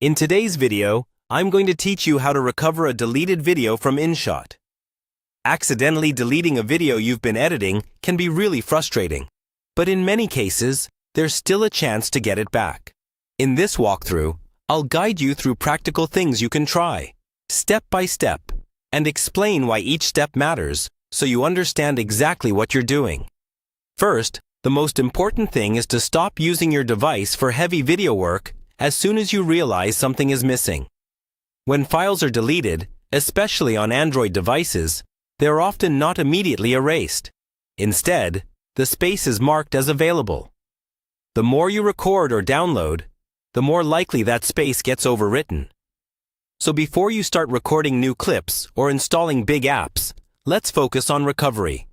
In today's video, I'm going to teach you how to recover a deleted video from InShot. Accidentally deleting a video you've been editing can be really frustrating, but in many cases, there's still a chance to get it back. In this walkthrough, I'll guide you through practical things you can try, step by step, and explain why each step matters so you understand exactly what you're doing. First, the most important thing is to stop using your device for heavy video work as soon as you realize something is missing. When files are deleted, especially on Android devices, they're often not immediately erased. Instead, the space is marked as available. The more you record or download, the more likely that space gets overwritten. So before you start recording new clips or installing big apps, let's focus on recovery.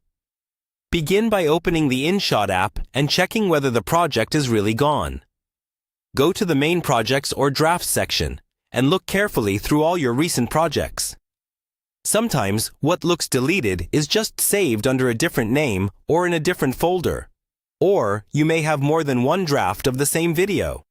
Begin by opening the InShot app and checking whether the project is really gone. Go to the Main Projects or Drafts section and look carefully through all your recent projects. Sometimes what looks deleted is just saved under a different name or in a different folder. Or you may have more than one draft of the same video.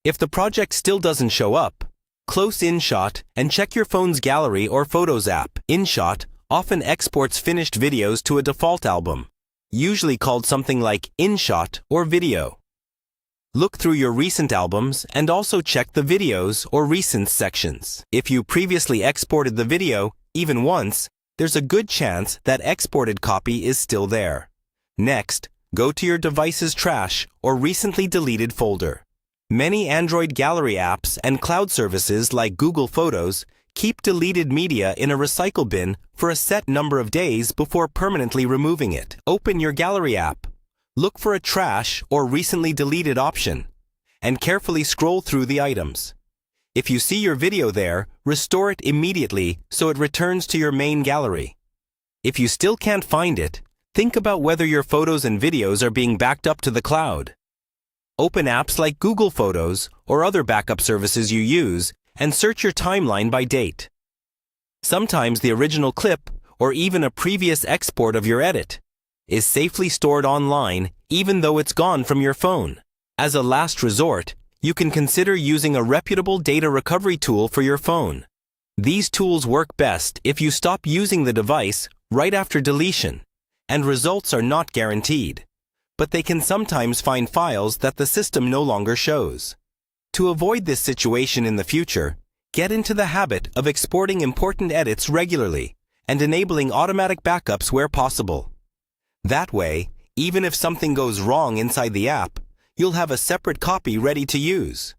If the project still doesn't show up, close InShot and check your phone's gallery or Photos app. InShot often exports finished videos to a default album, usually called something like InShot or Video. Look through your recent albums and also check the Videos or Recents sections. If you previously exported the video, even once, there's a good chance that exported copy is still there. Next, go to your device's trash or recently deleted folder. Many Android gallery apps and cloud services like Google Photos keep deleted media in a recycle bin for a set number of days before permanently removing it. Open your gallery app, look for a trash or recently deleted option, and carefully scroll through the items. If you see your video there, restore it immediately so it returns to your main gallery. If you still can't find it, think about whether your photos and videos are being backed up to the cloud. Open apps like Google Photos or other backup services you use and search your timeline by date. Sometimes the original clip or even a previous export of your edit is safely stored online even though it's gone from your phone. As a last resort, you can consider using a reputable data recovery tool for your phone. These tools work best if you stop using the device right after deletion, and results are not guaranteed, but they can sometimes find files that the system no longer shows. To avoid this situation in the future, get into the habit of exporting important edits regularly and enabling automatic backups where possible. That way, even if something goes wrong inside the app, you'll have a separate copy ready to use.